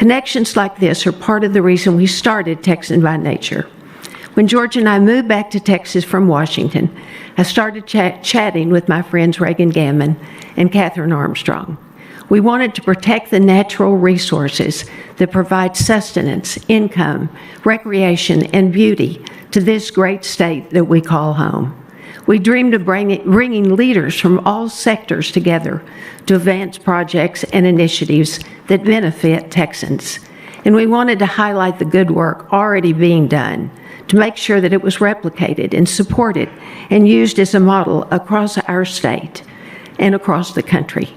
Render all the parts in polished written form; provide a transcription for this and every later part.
Connections like this are part of the reason we started Texan by Nature. When George and I moved back to Texas from Washington, I started chatting with my friends Reagan Gammon and Catherine Armstrong. We wanted to protect the natural resources that provide sustenance, income, recreation, and beauty to this great state that we call home. We dreamed of bringing leaders from all sectors together to advance projects and initiatives that benefit Texans. And we wanted to highlight the good work already being done to make sure that it was replicated and supported and used as a model across our state and across the country.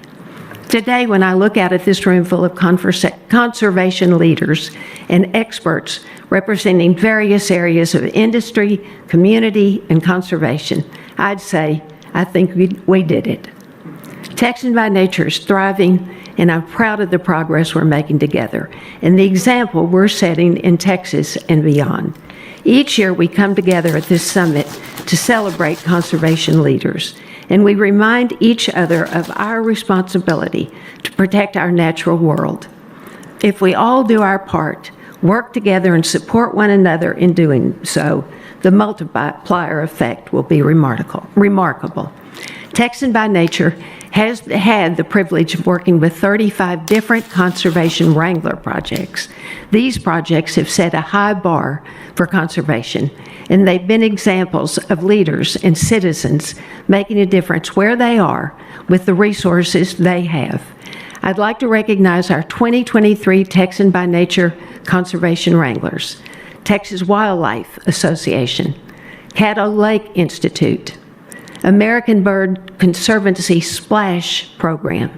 Today, when I look out at this room full of conservation leaders and experts representing various areas of industry, community, and conservation, I'd say, I think we did it. Texan by Nature is thriving, and I'm proud of the progress we're making together and the example we're setting in Texas and beyond. Each year, we come together at this summit to celebrate conservation leaders, and we remind each other of our responsibility to protect our natural world. If we all do our part, work together and support one another in doing so, the multiplier effect will be remarkable. Texan by Nature has had the privilege of working with 35 different conservation wrangler projects. These projects have set a high bar for conservation, and they've been examples of leaders and citizens making a difference where they are with the resources they have. I'd like to recognize our 2023 Texan by Nature Conservation Wranglers: Texas Wildlife Association, Caddo Lake Institute, American Bird Conservancy Splash Program,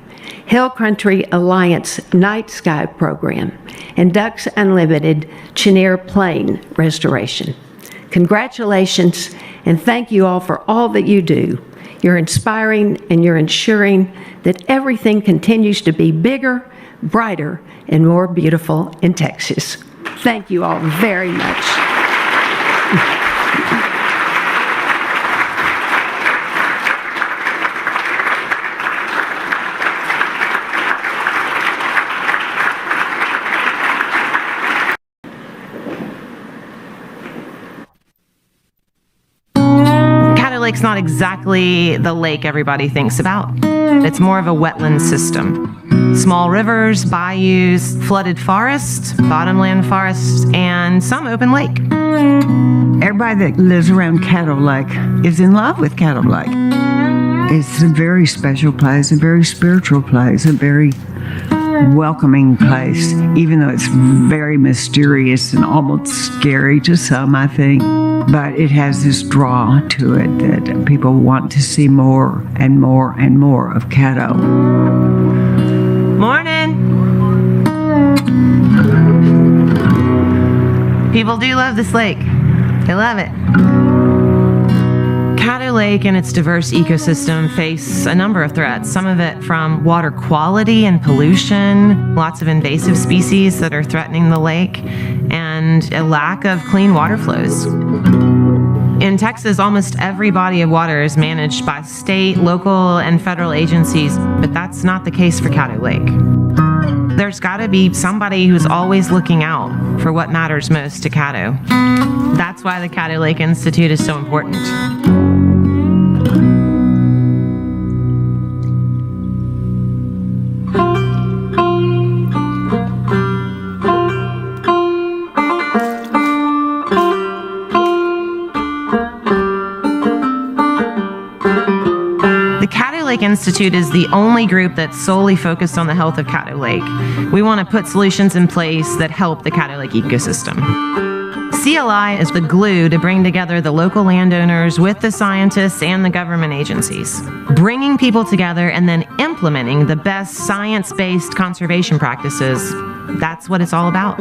Hill Country Alliance Night Sky Program, and Ducks Unlimited Chenier Plain Restoration. Congratulations, and thank you all for all that you do. You're inspiring, and you're ensuring that everything continues to be bigger, brighter, and more beautiful in Texas. Thank you all very much. Lake's not exactly the lake everybody thinks about. It's more of a wetland system. Small rivers, bayous, flooded forests, bottomland forests, and some open lake. Everybody that lives around Caddo Lake is in love with Caddo Lake. It's a very special place, a very spiritual place, a very welcoming place, even though it's very mysterious and almost scary to some, I think. But it has this draw to it that people want to see more and more and more of Caddo. Morning! People do love this lake. They love it. Caddo Lake and its diverse ecosystem face a number of threats, some of it from water quality and pollution, lots of invasive species that are threatening the lake, and a lack of clean water flows. In Texas, almost every body of water is managed by state, local, and federal agencies, but that's not the case for Caddo Lake. There's got to be somebody who's always looking out for what matters most to Caddo. That's why the Caddo Lake Institute is so important. Institute is the only group that's solely focused on the health of Caddo Lake. We want to put solutions in place that help the Caddo Lake ecosystem. CLI is the glue to bring together the local landowners with the scientists and the government agencies, bringing people together and then implementing the best science-based conservation practices. That's what it's all about.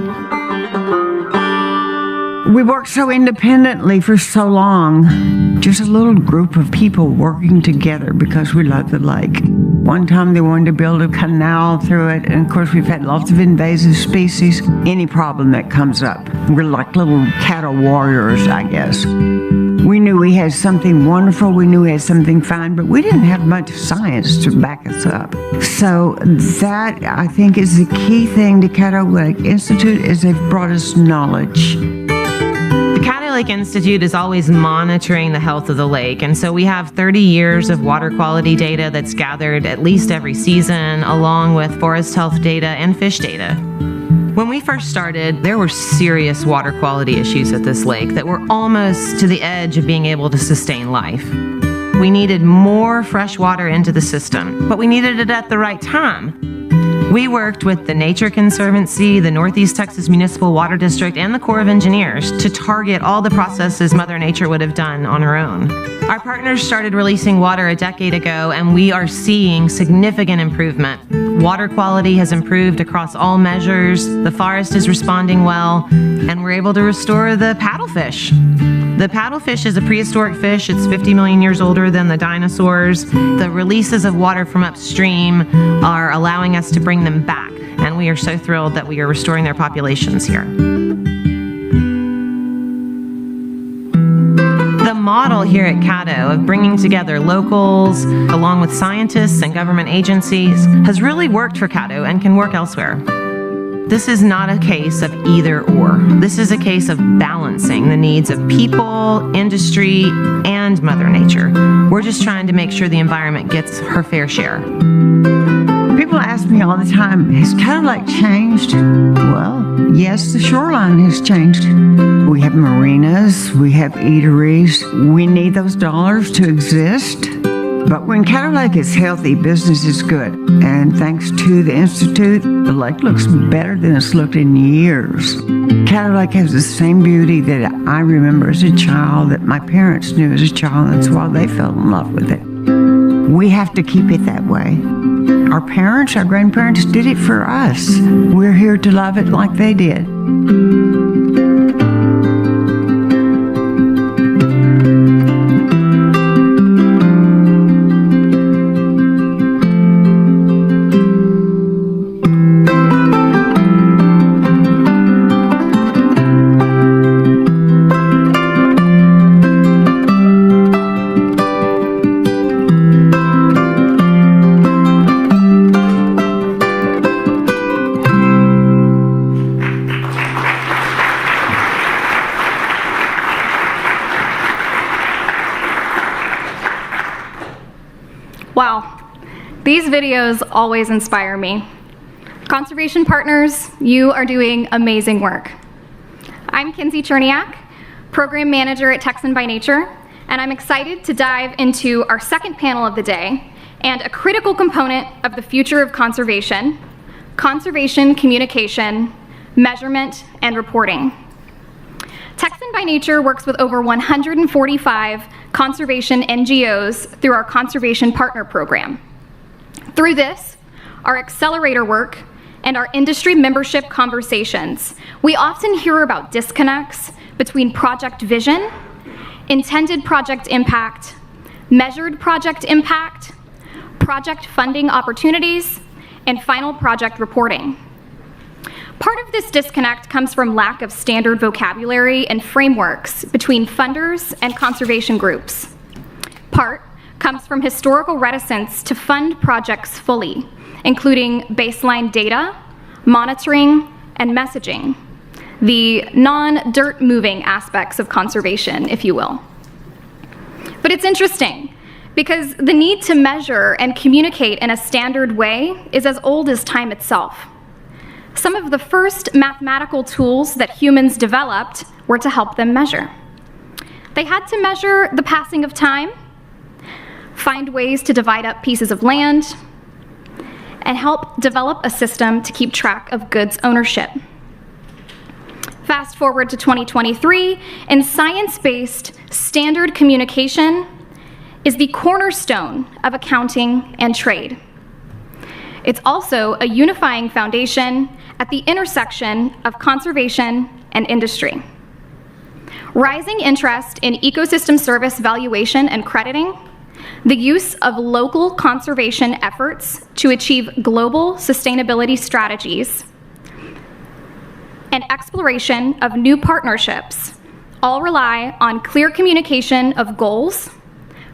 We worked so independently for so long, just a little group of people working together because we love the lake. One time they wanted to build a canal through it, and of course we've had lots of invasive species. Any problem that comes up, we're like little cattle warriors, I guess. We We knew we had something wonderful, we knew we had something fine, but we didn't have much science to back us up. So that, I think, is the key thing to Caddo Lake Institute, is they've brought us knowledge. The Caddo Lake Institute is always monitoring the health of the lake, and so we have 30 years of water quality data that's gathered at least every season, along with forest health data and fish data. When we first started, there were serious water quality issues at this lake that were almost to the edge of being able to sustain life. We needed more fresh water into the system, but we needed it at the right time. We worked with the Nature Conservancy, the Northeast Texas Municipal Water District, and the Corps of Engineers to target all the processes Mother Nature would have done on her own. Our partners started releasing water a decade ago, and we are seeing significant improvement. Water quality has improved across all measures, the forest is responding well, and we're able to restore the paddlefish. The paddlefish is a prehistoric fish. It's 50 million years older than the dinosaurs. The releases of water from upstream are allowing us to bring them back, and we are so thrilled that we are restoring their populations here. The model here at Caddo of bringing together locals along with scientists and government agencies has really worked for Caddo and can work elsewhere. This is not a case of either or. This is a case of balancing the needs of people, industry, and Mother Nature. We're just trying to make sure the environment gets her fair share. People ask me all the time, has Caddo Lake changed? Well, yes, the shoreline has changed. We have marinas, we have eateries. We need those dollars to exist. But when Caddo Lake is healthy, business is good. And thanks to the Institute, the lake looks better than it's looked in years. Caddo Lake has the same beauty that I remember as a child, that my parents knew as a child. That's why they fell in love with it. We have to keep it that way. Our parents, our grandparents did it for us. We're here to love it like they did. Wow, these videos always inspire me. Conservation partners, you are doing amazing work. I'm Kinsey Cherniak, Program Manager at Texan by Nature, and I'm excited to dive into our second panel of the day and a critical component of the future of conservation communication, measurement, and reporting. Texan by Nature works with over 145 conservation NGOs through our Conservation Partner Program. Through this, our accelerator work, and our industry membership conversations, we often hear about disconnects between project vision, intended project impact, measured project impact, project funding opportunities, and final project reporting. Part of this disconnect comes from lack of standard vocabulary and frameworks between funders and conservation groups. Part comes from historical reticence to fund projects fully, including baseline data, monitoring, and messaging, the non-dirt moving aspects of conservation, if you will. But it's interesting, because the need to measure and communicate in a standard way is as old as time itself. Some of the first mathematical tools that humans developed were to help them measure. They had to measure the passing of time, find ways to divide up pieces of land, and help develop a system to keep track of goods ownership. Fast forward to 2023, and science-based standard communication is the cornerstone of accounting and trade. It's also a unifying foundation at the intersection of conservation and industry. Rising interest in ecosystem service valuation and crediting, the use of local conservation efforts to achieve global sustainability strategies, and exploration of new partnerships all rely on clear communication of goals,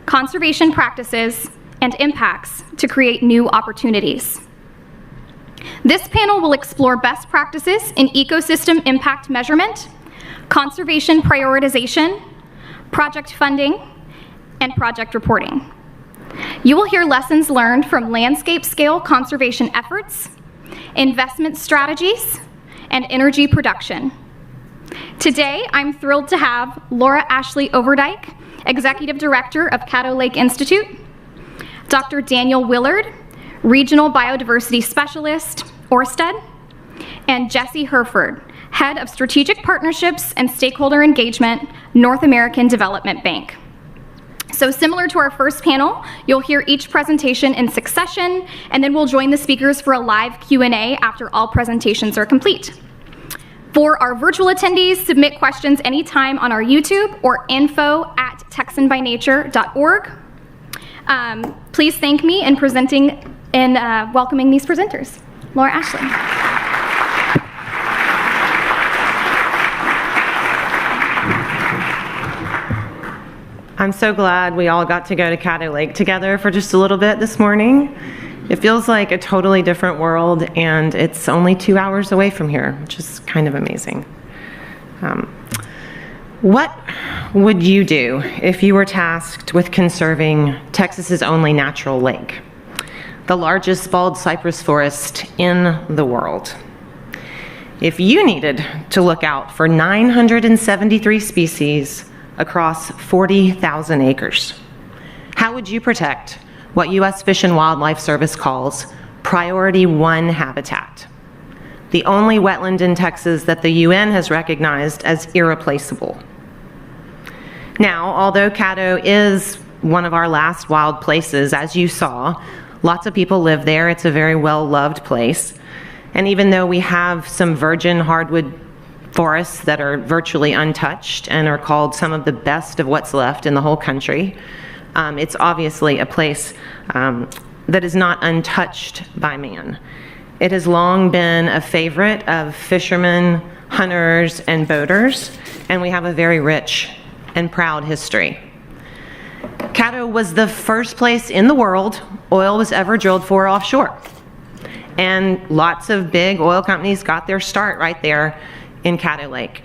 conservation practices, and impacts to create new opportunities. This panel will explore best practices in ecosystem impact measurement, conservation prioritization, project funding, and project reporting. You will hear lessons learned from landscape scale conservation efforts, investment strategies, and energy production. Today, I'm thrilled to have Laura Ashley Overdyke, Executive Director of Caddo Lake Institute, Dr. Daniel Willard, Regional Biodiversity Specialist, Orsted, and Jesse Herford, Head of Strategic Partnerships and Stakeholder Engagement, North American Development Bank. So similar to our first panel, you'll hear each presentation in succession, and then we'll join the speakers for a live Q&A after all presentations are complete. For our virtual attendees, submit questions anytime on our YouTube or info@texanbynature.org. Please thank me in presenting and welcoming these presenters. Laura Ashley. I'm so glad we all got to go to Caddo Lake together for just a little bit this morning. It feels like a totally different world, and it's only 2 hours away from here, which is kind of amazing. What would you do if you were tasked with conserving Texas's only natural lake, the largest bald cypress forest in the world? If you needed to look out for 973 species across 40,000 acres, how would you protect what U.S. Fish and Wildlife Service calls Priority 1 habitat, the only wetland in Texas that the UN has recognized as irreplaceable? Now, although Caddo is one of our last wild places, as you saw, lots of people live there. It's a very well-loved place. And even though we have some virgin hardwood forests that are virtually untouched and are called some of the best of what's left in the whole country, it's obviously a place that is not untouched by man. It has long been a favorite of fishermen, hunters, and boaters, and we have a very rich and proud history. Caddo was the first place in the world oil was ever drilled for offshore. And lots of big oil companies got their start right there in Caddo Lake.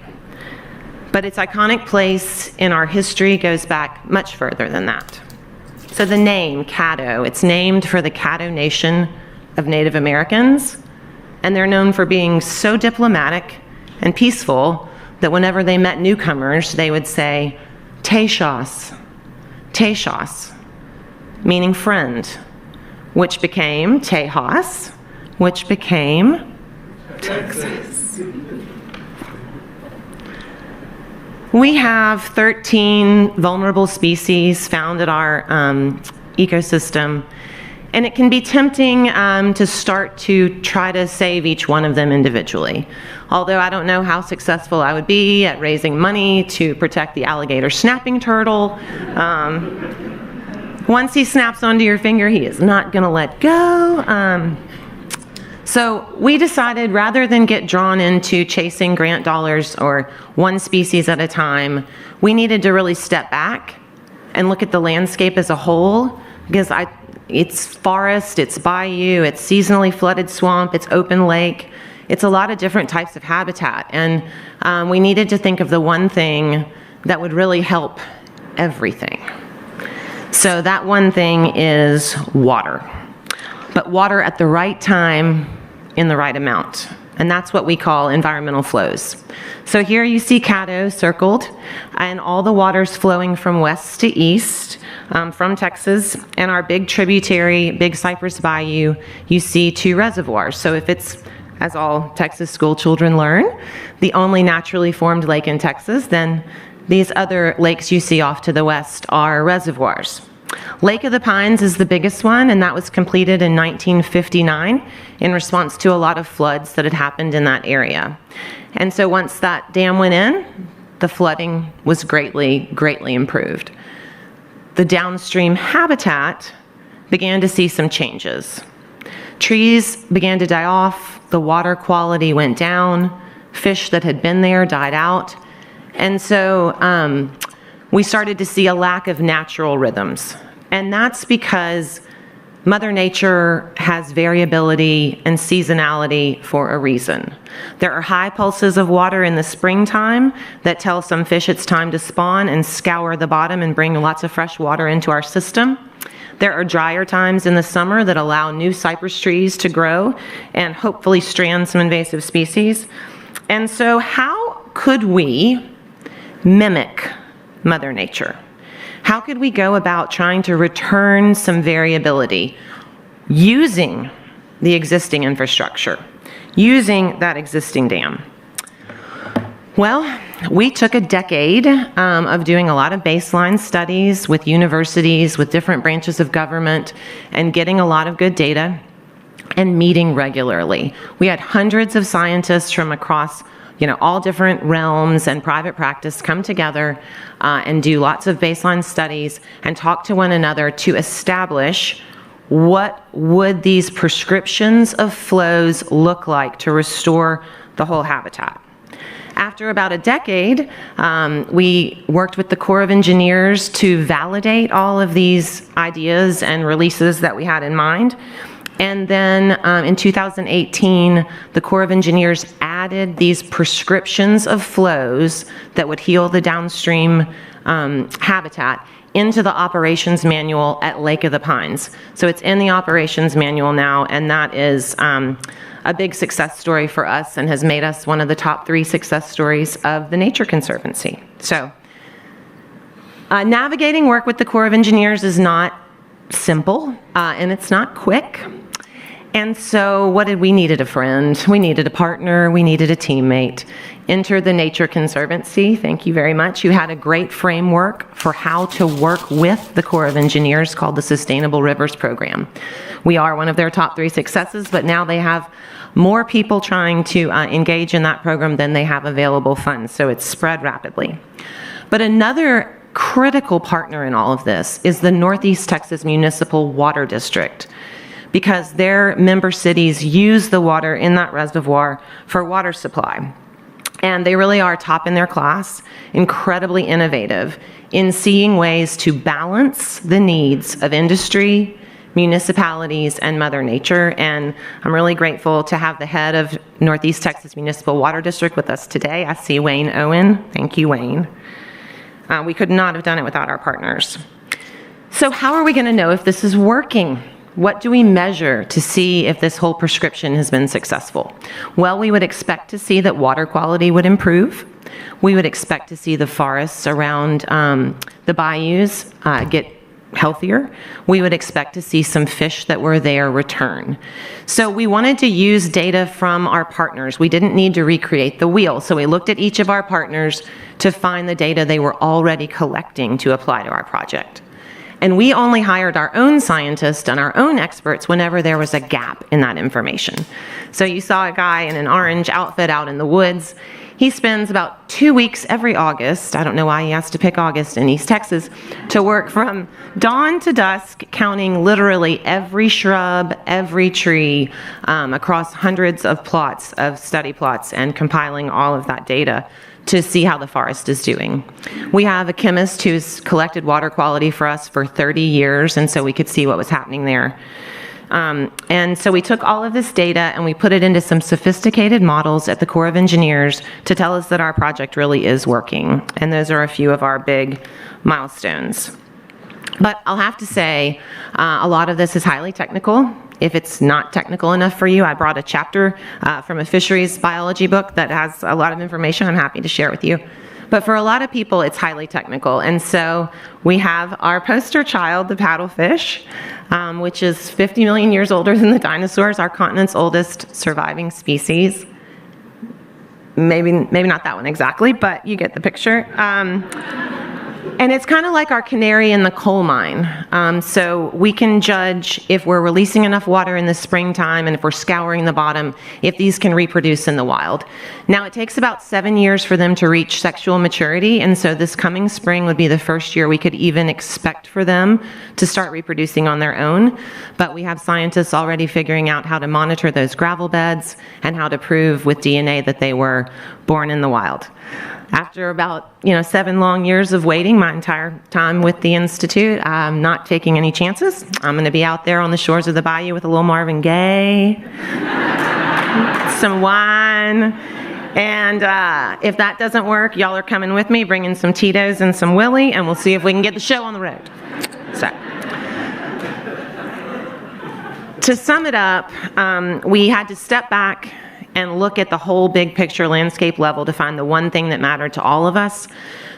But its iconic place in our history goes back much further than that. So the name Caddo, it's named for the Caddo Nation of Native Americans, and they're known for being so diplomatic and peaceful that whenever they met newcomers, they would say, "Tejas, Tejas," meaning friend, which became Tejas, which became Texas. We have 13 vulnerable species found at our ecosystem, and it can be tempting to start to try to save each one of them individually. Although I don't know how successful I would be at raising money to protect the alligator snapping turtle. Once he snaps onto your finger, he is not going to let go. So we decided rather than get drawn into chasing grant dollars or one species at a time, we needed to really step back and look at the landscape as a whole, because it's forest, it's bayou, it's seasonally flooded swamp, it's open lake, it's a lot of different types of habitat. And we needed to think of the one thing that would really help everything. So that one thing is water. But water at the right time in the right amount. And that's what we call environmental flows. So here you see Caddo circled, and all the water's flowing from west to east from Texas. And our big tributary, Big Cypress Bayou, you see 2 reservoirs. So if it's, as all Texas school children learn, the only naturally formed lake in Texas, then these other lakes you see off to the west are reservoirs. Lake of the Pines is the biggest one, and that was completed in 1959 in response to a lot of floods that had happened in that area. And so once that dam went in, the flooding was greatly, greatly improved. The downstream habitat began to see some changes. Trees began to die off, the water quality went down, fish that had been there died out, And so we started to see a lack of natural rhythms. And that's because Mother Nature has variability and seasonality for a reason. There are high pulses of water in the springtime that tell some fish it's time to spawn and scour the bottom and bring lots of fresh water into our system. There are drier times in the summer that allow new cypress trees to grow and hopefully strand some invasive species. And so how could we mimic Mother Nature? How could we go about trying to return some variability using the existing infrastructure, using that existing dam? Well, we took a decade of doing a lot of baseline studies with universities, with different branches of government, and getting a lot of good data and meeting regularly. We had hundreds of scientists from across all different realms and private practice come together and do lots of baseline studies and talk to one another to establish what would these prescriptions of flows look like to restore the whole habitat. After about a decade, we worked with the Corps of Engineers to validate all of these ideas and releases that we had in mind. And then in 2018, the Corps of Engineers added these prescriptions of flows that would heal the downstream habitat into the operations manual at Lake of the Pines. So it's in the operations manual now, and that is a big success story for us and has made us one of the top 3 success stories of the Nature Conservancy. So navigating work with the Corps of Engineers is not simple, and it's not quick. And so what did we needed? A friend. We needed a partner. We needed a teammate. Enter the Nature Conservancy. Thank you very much. You had a great framework for how to work with the Corps of Engineers called the Sustainable Rivers Program. We are one of their top 3 successes, but now they have more people trying to engage in that program than they have available funds, so it's spread rapidly. But another critical partner in all of this is the Northeast Texas Municipal Water District, because their member cities use the water in that reservoir for water supply. And they really are top in their class, incredibly innovative in seeing ways to balance the needs of industry, municipalities, and Mother Nature. And I'm really grateful to have the head of Northeast Texas Municipal Water District with us today. I see Wayne Owen. Thank you, Wayne. We could not have done it without our partners. So how are we going to know if this is working? What do we measure to see if this whole prescription has been successful? Well, we would expect to see that water quality would improve. We would expect to see the forests around the bayous get healthier. We would expect to see some fish that were there return. So we wanted to use data from our partners. We didn't need to recreate the wheel. So we looked at each of our partners to find the data they were already collecting to apply to our project. And we only hired our own scientists and our own experts whenever there was a gap in that information. So you saw a guy in an orange outfit out in the woods. He spends about 2 weeks every August, I don't know why he has to pick August in East Texas, to work from dawn to dusk, counting literally every shrub, every tree, across hundreds of plots, of study plots, and compiling all of that data to see how the forest is doing. We have a chemist who's collected water quality for us for 30 years, and so we could see what was happening there. And so we took all of this data and we put it into some sophisticated models at the Corps of Engineers to tell us that our project really is working. And those are a few of our big milestones. But I'll have to say, a lot of this is highly technical. If it's not technical enough for you, I brought a chapter from a fisheries biology book that has a lot of information I'm happy to share with you. But for a lot of people, it's highly technical. And so we have our poster child, the paddlefish, which is 50 million years older than the dinosaurs, our continent's oldest surviving species. Maybe not that one exactly, but you get the picture. And it's kind of like our canary in the coal mine. So we can judge if we're releasing enough water in the springtime and if we're scouring the bottom, if these can reproduce in the wild. Now, it takes about 7 years for them to reach sexual maturity, and so this coming spring would be the first year we could even expect for them to start reproducing on their own. But we have scientists already figuring out how to monitor those gravel beds and how to prove with DNA that they were born in the wild. After about 7 long years of waiting, my entire time with the Institute, I'm not taking any chances. I'm going to be out there on the shores of the bayou with a little Marvin Gaye, some wine, and if that doesn't work, y'all are coming with me, bringing some Tito's and some Willie, and we'll see if we can get the show on the road. So, to sum it up, we had to step back and look at the whole big picture landscape level to find the one thing that mattered to all of us,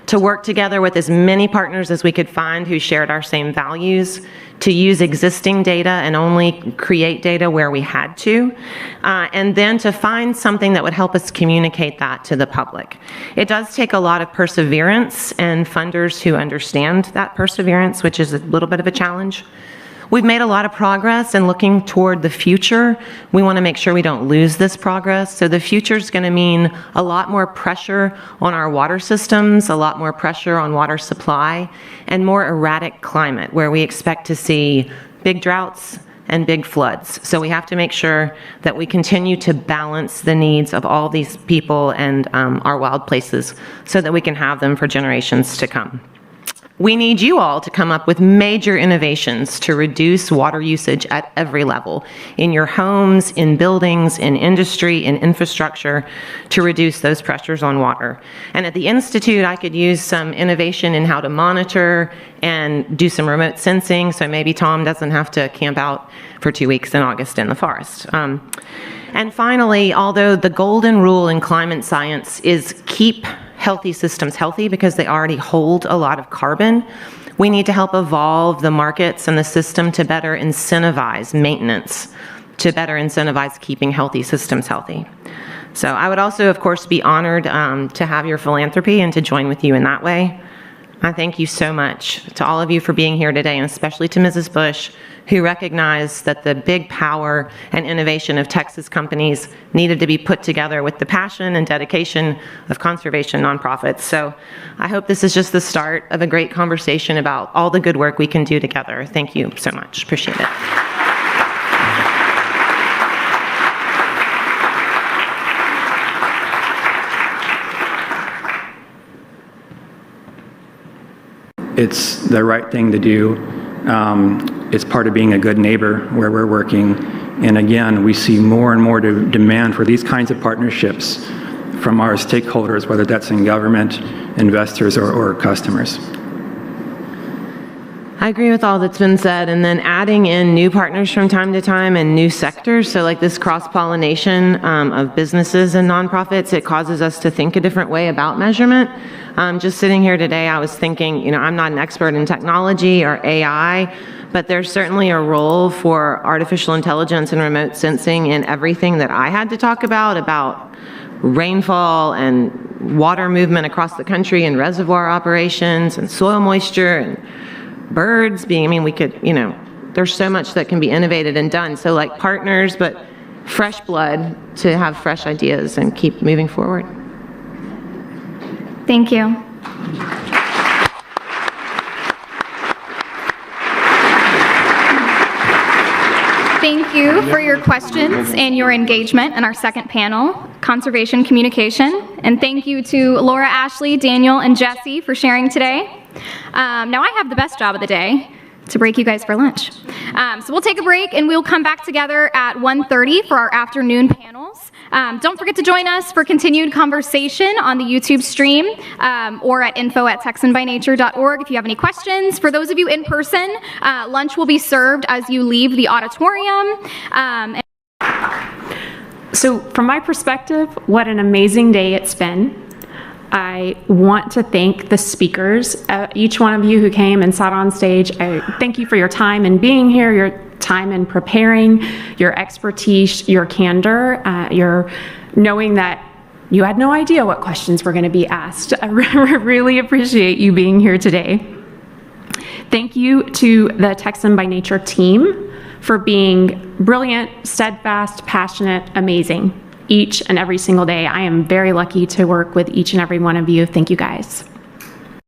to work together with as many partners as we could find who shared our same values, to use existing data and only create data where we had to, and then to find something that would help us communicate that to the public. It does take a lot of perseverance and funders who understand that perseverance, which is a little bit of a challenge. We've made a lot of progress, and looking toward the future, we want to make sure we don't lose this progress. So the future is going to mean a lot more pressure on our water systems, a lot more pressure on water supply, and more erratic climate, where we expect to see big droughts and big floods. So we have to make sure that we continue to balance the needs of all these people and our wild places so that we can have them for generations to come. We need you all to come up with major innovations to reduce water usage at every level, in your homes, in buildings, in industry, in infrastructure, to reduce those pressures on water. And at the Institute, I could use some innovation in how to monitor and do some remote sensing, so maybe Tom doesn't have to camp out for 2 weeks in August in the forest. And finally, although the golden rule in climate science is keep healthy systems healthy because they already hold a lot of carbon, we need to help evolve the markets and the system to better incentivize maintenance, to better incentivize keeping healthy systems healthy. So I would also, of course, be honored to have your philanthropy and to join with you in that way. I thank you so much to all of you for being here today, and especially to Mrs. Bush, who recognized that the big power and innovation of Texas companies needed to be put together with the passion and dedication of conservation nonprofits. So I hope this is just the start of a great conversation about all the good work we can do together. Thank you so much. Appreciate it. It's the right thing to do. It's part of being a good neighbor where we're working. And again, we see more and more demand for these kinds of partnerships from our stakeholders, whether that's in government, investors, or customers. I agree with all that's been said, and then adding in new partners from time to time and new sectors, so like this cross-pollination of businesses and nonprofits, it causes us to think a different way about measurement. Just sitting here today, I was thinking, I'm not an expert in technology or AI, but there's certainly a role for artificial intelligence and remote sensing in everything that I had to talk about rainfall and water movement across the country and reservoir operations and soil moisture and birds being, we could, there's so much that can be innovated and done. So like partners, but fresh blood to have fresh ideas and keep moving forward. Thank you. Thank you for your questions and your engagement in our second panel, Conservation Communication. And thank you to Laura, Ashley, Daniel, and Jesse for sharing today. Now I have the best job of the day, to break you guys for lunch. So we'll take a break and we'll come back together at 1:30 for our afternoon panels. Don't forget to join us for continued conversation on the YouTube stream or at info@texanbynature.org if you have any questions. For those of you in person, lunch will be served as you leave the auditorium. So from my perspective, what an amazing day it's been. I want to thank the speakers, each one of you who came and sat on stage. I thank you for your time in being here, your time in preparing, your expertise, your candor, your knowing that You had no idea what questions were going to be asked. I really appreciate you being here today. Thank you to the Texan by Nature team for being brilliant, steadfast, passionate, amazing each and every single day. I am very lucky to work with each and every one of you. Thank you guys.